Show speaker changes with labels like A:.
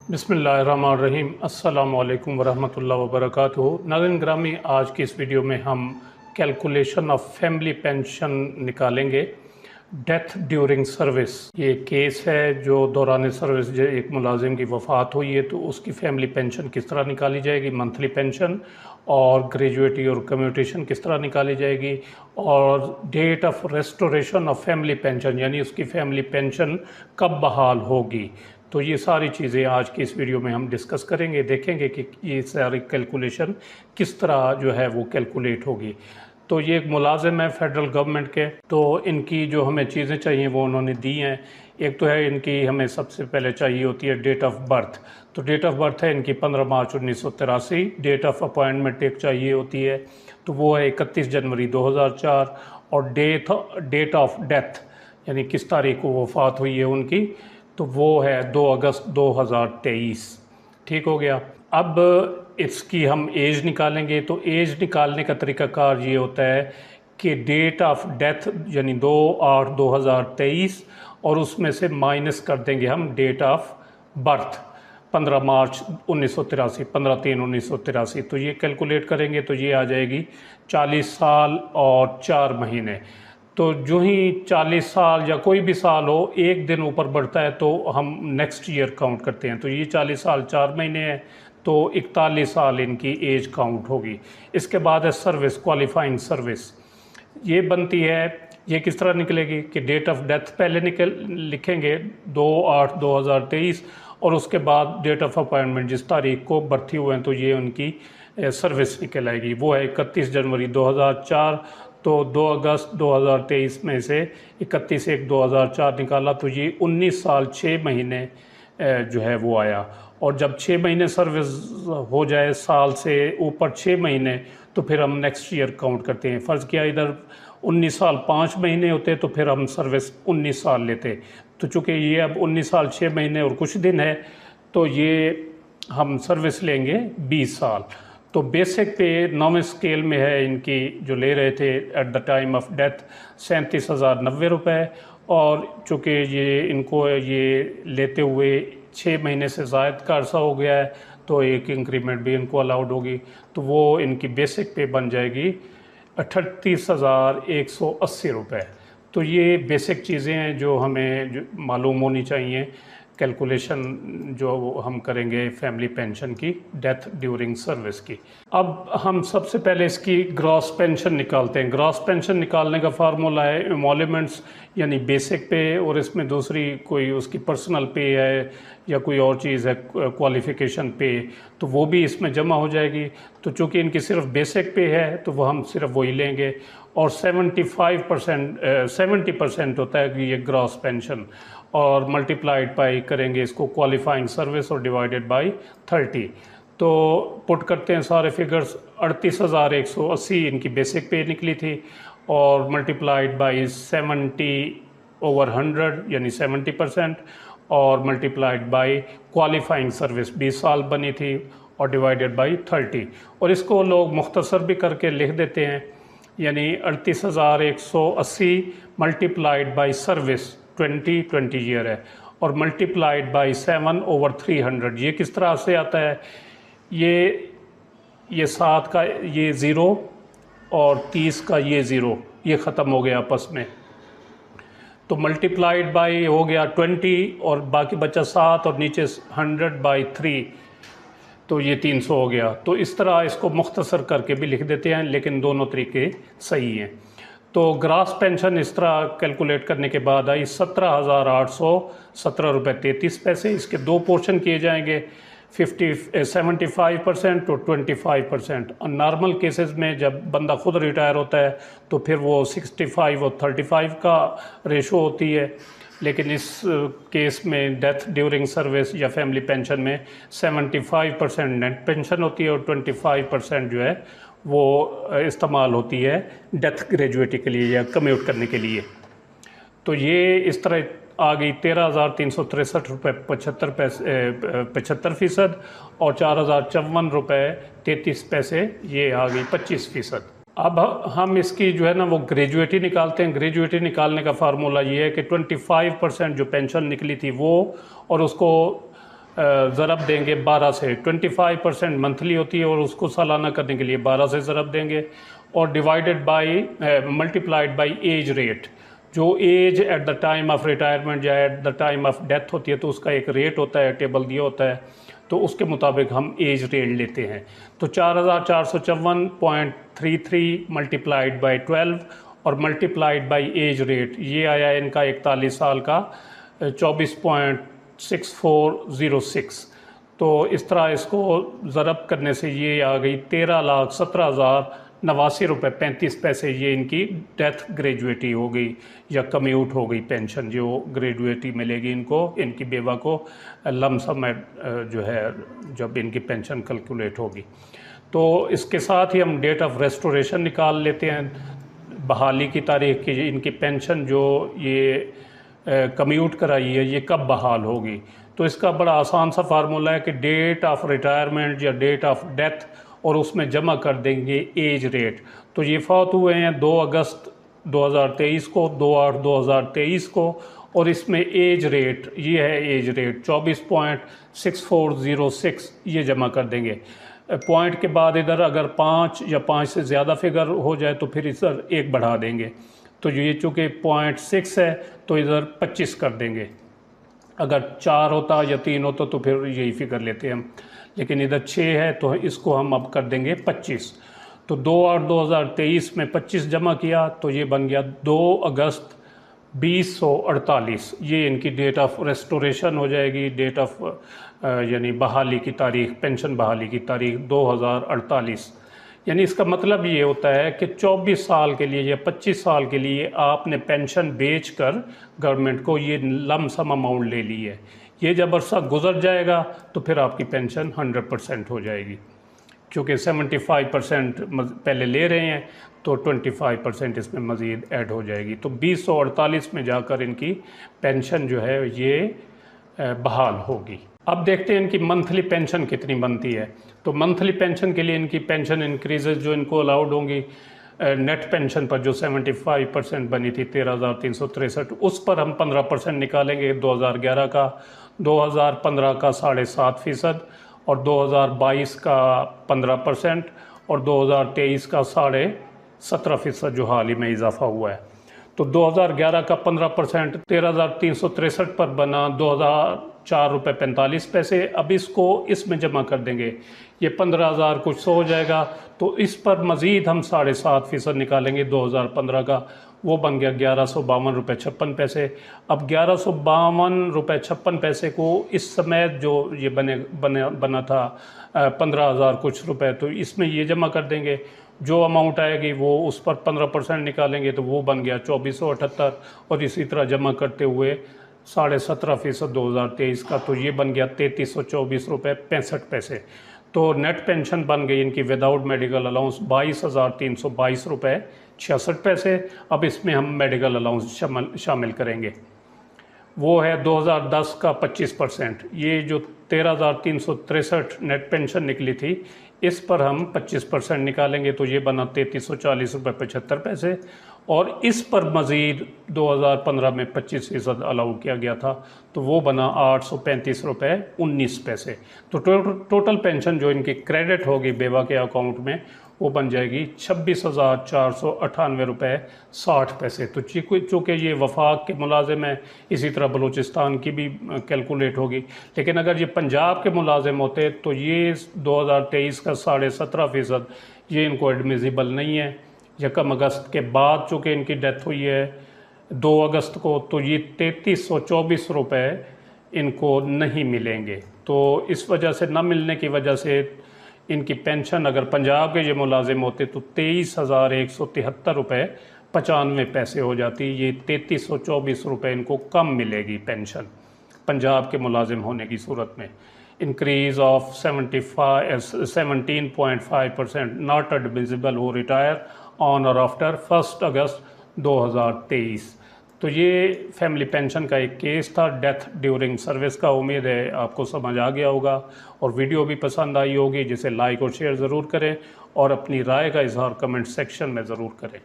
A: बिस्मिल्लाहिर्रहमानिर्रहीम। अस्सलामु अलैकुम वरहमतुल्लाहि वबरकातुहू। नाज़रीन ग्रामी, आज की इस वीडियो में हम कैलकुलेशन ऑफ फैमिली पेंशन निकालेंगे डेथ ड्यूरिंग सर्विस। ये केस है जो दौरान सर्विस जो एक मुलाजिम की वफ़ात हुई है तो उसकी फैमिली पेंशन किस तरह निकाली जाएगी, मंथली पेंशन, और ग्रेजुएटी और कम्यूटेशन किस तरह निकाली जाएगी, और date of restoration of family pension यानी उसकी फैमिली पेंशन कब बहाल होगी। तो ये सारी चीज़ें आज की इस वीडियो में हम डिस्कस करेंगे, देखेंगे कि ये सारी कैलकुलेशन किस तरह जो है वो कैलकुलेट होगी। तो ये एक मुलाजिम है फेडरल गवर्नमेंट के, तो इनकी जो हमें चीज़ें चाहिए वो उन्होंने दी हैं। एक तो है इनकी, हमें सबसे पहले चाहिए होती है डेट ऑफ बर्थ। तो डेट ऑफ बर्थ है इनकी 15 मार्च 1983। डेट ऑफ अपॉइंटमेंट एक चाहिए होती है, तो वो है 31 जनवरी 2004। और डेट ऑफ डेथ यानी किस तारीख को वफ़ात हुई है उनकी, तो वो है 2 अगस्त 2023। ठीक हो गया। अब इसकी हम एज निकालेंगे, तो एज निकालने का तरीक़ाकार ये होता है कि डेट ऑफ डेथ यानी 2/8/2023 और उसमें से माइनस कर देंगे हम डेट ऑफ बर्थ 15 मार्च 1983, 15/3/1983। तो ये कैलकुलेट करेंगे तो ये आ जाएगी 40 साल और 4 महीने। तो जो ही 40 साल या कोई भी साल हो, एक दिन ऊपर बढ़ता है तो हम नेक्स्ट ईयर काउंट करते हैं। तो ये 40 साल 4 महीने है, तो 41 साल इनकी एज काउंट होगी। इसके बाद है सर्विस, क्वालिफाइंग सर्विस। ये बनती है, ये किस तरह निकलेगी कि डेट ऑफ डेथ पहले लिखेंगे 2/8/2023 और उसके बाद डेट ऑफ अपॉइंटमेंट जिस तारीख को भर्ती हुए हैं तो ये उनकी सर्विस निकल आएगी। वो है 31 जनवरी 2004। तो 2 अगस्त 2023 में से 31/1/2004 निकाला तो ये 19 साल 6 महीने जो है वो आया। और जब 6 महीने सर्विस हो जाए, साल से ऊपर 6 महीने, तो फिर हम नेक्स्ट ईयर काउंट करते हैं। फ़र्ज़ किया इधर 19 साल 5 महीने होते तो फिर हम सर्विस 19 साल लेते। तो चूँकि ये अब 19 साल 6 महीने और कुछ दिन है, तो ये हम सर्विस लेंगे 20 साल। तो बेसिक पे 9वें स्केल में है इनकी जो ले रहे थे eight the time of death 37,090 रुपये। और चूँकि ये इनको ये लेते हुए 6 महीने से ज़ायद का अरसा हो गया है, तो एक इंक्रीमेंट भी इनको अलाउड होगी। तो वो इनकी बेसिक पे बन जाएगी 38,180 रुपये। तो ये बेसिक चीज़ें हैं जो हमें मालूम होनी चाहिए कैलकुलेशन जो हम करेंगे फैमिली पेंशन की डेथ ड्यूरिंग सर्विस की। अब हम सबसे पहले इसकी ग्रॉस पेंशन निकालते हैं। ग्रॉस पेंशन निकालने का फार्मूला है एमोल्यूमेंट्स यानी बेसिक पे, और इसमें दूसरी कोई उसकी पर्सनल पे है या कोई और चीज़ है क्वालिफ़िकेशन पे, तो वो भी इसमें जमा हो जाएगी। तो चूँकि इनकी सिर्फ बेसिक पे है तो वो हम सिर्फ वही लेंगे। और 70% होता है कि ये ग्रॉस पेंशन, और मल्टीप्लाइड बाई करेंगे इसको क्वालिफाइंग सर्विस और डिवाइडेड बाई 30। तो पुट करते हैं सारे फिगर्स। 38,180 इनकी बेसिक पे निकली थी, और मल्टीप्लाइड बाई 70/100 यानी 70%, और मल्टीप्लाइड बाई क्वालिफाइंग सर्विस 20 साल बनी थी, और डिवाइडेड बाई 30। और इसको लोग मुख्तसर भी करके लिख देते हैं, यानी 38,180 मल्टीप्लाइड बाई सर्विस 20 ईयर है, और मल्टीप्लाइड बाई 7/300। ये किस तरह से आता है, ये 7 का ये 0 और 30 का ये 0, ये ख़त्म हो गया आपस में। तो मल्टीप्लाइड बाई हो गया 20 और बाकी बचा 7 और नीचे 100/3, तो ये 300 हो गया। तो इस तरह इसको मुख्तसर करके भी लिख देते हैं, लेकिन दोनों तरीके सही हैं। तो ग्रास पेंशन इस तरह कैलकुलेट करने के बाद आई 17,817 रुपये 33 पैसे। इसके दो पोर्शन किए जाएंगे, 75% और 25%। और नॉर्मल केसेस में जब बंदा खुद रिटायर होता है तो फिर वो 65 और 35 का रेशो होती है, लेकिन इस केस में डेथ ड्यूरिंग सर्विस या फैमिली पेंशन में 75% नेट पेंशन होती है और 25% जो है वो इस्तेमाल होती है डेथ ग्रेजुएटी के लिए या कम्यूट करने के लिए। तो ये इस तरह आ गई 13,363 रुपये 75%, और 4,054 रुपये 33 पैसे, ये आ गई 25%। अब हम इसकी जो है ना वो ग्रेजुएटी निकालते हैं। ग्रेजुएटी निकालने का फार्मूला ये है कि 25% जो पेंशन निकली थी वो, और उसको ज़रब देंगे 12 से। 25% मंथली होती है और उसको सालाना करने के लिए 12 से ज़रब देंगे और divided by multiplied by age rate. जो age at the time of retirement या at the time of death होती है तो उसका एक रेट होता है, टेबल दिया होता है, तो उसके मुताबिक हम एज रेट लेते हैं। तो 4454.33 मल्टीप्लाइड बाई 12 और मल्टीप्लाइड बाई एज रेट, ये आया इनका 41 साल का 24.6406। तो इस तरह इसको ज़रब करने से ये आ गई 13,17,089 रुपये 35 पैसे। ये इनकी डेथ ग्रेजुएटी हो गई या कम्यूट हो गई पेंशन, जो ग्रेजुएटी मिलेगी इनको, इनकी बेवा को लमसम जो है जब इनकी पेंशन कैलकुलेट होगी। तो इसके साथ ही हम डेट ऑफ रेस्टोरेशन निकाल लेते हैं, बहाली की तारीख की। इनकी पेंशन जो ये कम्यूट कराई है ये कब बहाल होगी, तो इसका बड़ा आसान सा फार्मूला है कि डेट ऑफ रिटायरमेंट या डेट ऑफ डेथ और उसमें जमा कर देंगे एज रेट। तो ये फौत हुए हैं 2 अगस्त 2023 को, 2/8/2023 को, और इसमें एज रेट ये है, एज रेट 24.6406 ये जमा कर देंगे। पॉइंट के बाद इधर अगर 5 या 5 से ज़्यादा फिगर हो जाए तो फिर इधर 1 बढ़ा देंगे। तो ये चूँकि 0.6 है तो इधर 25 कर देंगे। अगर 4 होता या 3 होता तो फिर यही फिगर लेते हैं हम, लेकिन इधर 6 है तो इसको हम अब कर देंगे 25। तो 2/8/2023 में 25 जमा किया तो ये बन गया 2 अगस्त 2048। ये इनकी डेट ऑफ रेस्टोरेशन हो जाएगी, डेट ऑफ यानी बहाली की तारीख, पेंशन बहाली की तारीख 2048। यानी इसका मतलब ये होता है कि 24 साल के लिए या 25 साल के लिए आपने पेंशन बेचकर गवर्नमेंट को ये लमसम अमाउंट ले ली है। ये जब अरसा गुजर जाएगा तो फिर आपकी पेंशन 100% हो जाएगी। क्योंकि 75% पहले ले रहे हैं तो 25% इसमें मज़ीद ऐड हो जाएगी। तो 2048 में जाकर इनकी पेंशन जो है ये बहाल होगी। अब देखते हैं इनकी मंथली पेंशन कितनी बनती है। तो मंथली पेंशन के लिए इनकी पेंशन इंक्रीजेज जो इनको अलाउड होंगी, नेट पेंशन पर जो 75% बनी थी 13,363, उस पर हम 15% निकालेंगे 2011 का, 2015 का 7.5% और 2022 का 15% और 2023 का 17.5% जो हाल ही में इजाफा हुआ है। तो 2011 का 15% 13,363 पर बना 2,004.45। अब इसको इसमें जमा कर देंगे, ये 15,000 कुछ सौ हो जाएगा। तो इस पर मज़ीद हम 7.5% निकालेंगे 2015 का, वो बन गया 1152.56। अब 1152.56 को इस समय जो ये बना था 15,000 कुछ रुपए, तो इसमें ये जमा कर देंगे। जो अमाउंट आएगी वो उस पर 15% निकालेंगे तो वो बन गया 2478, और इसी तरह जमा करते हुए 17.5% 2023 का, तो ये बन गया 3324.65। तो नेट पेंशन बन गई इनकी विदाउट मेडिकल अलाउंस 22,322.66। अब इसमें हम मेडिकल अलाउंस शामिल करेंगे, वो है 2010 का 25%। ये जो 13,363 नेट पेंशन निकली थी इस पर हम 25% निकालेंगे तो ये बना 3340.75। और इस पर मज़ीद 2015 में 25% अलाउ किया गया था तो वो बना 835.19। तो टोटल पेंशन जो इनकी क्रेडिट होगी बेवा के अकाउंट में वो बन जाएगी 26,498.60। तो चूँकि ये वफाक के मुलाजिम हैं, इसी तरह बलूचिस्तान की भी कैलकुलेट होगी। लेकिन अगर ये पंजाब के मुलाजिम होते तो ये 2023 का 17.5% ये इनको एडमिजिबल नहीं है। 1 अगस्त के बाद चूँकि इनकी डेथ हुई है 2 अगस्त को, तो ये 3324 रुपये इनको नहीं मिलेंगे। तो इस वजह से न मिलने की वजह से इनकी पेंशन अगर पंजाब के ये मुलाजिम होते तो 23,173.95 हो जाती। ये 3324 रुपये इनको कम मिलेगी पेंशन पंजाब के मुलाजिम होने की सूरत में। इंक्रीज़ ऑफ 17.5% नॉट एडमिजिबल हो रिटायर ऑन और आफ्टर 1 अगस्त 2023। तो ये फैमिली पेंशन का एक केस था डेथ ड्यूरिंग सर्विस का। उम्मीद है आपको समझ आ गया होगा और वीडियो भी पसंद आई होगी, जिसे लाइक और शेयर ज़रूर करें और अपनी राय का इजहार कमेंट सेक्शन में ज़रूर करें।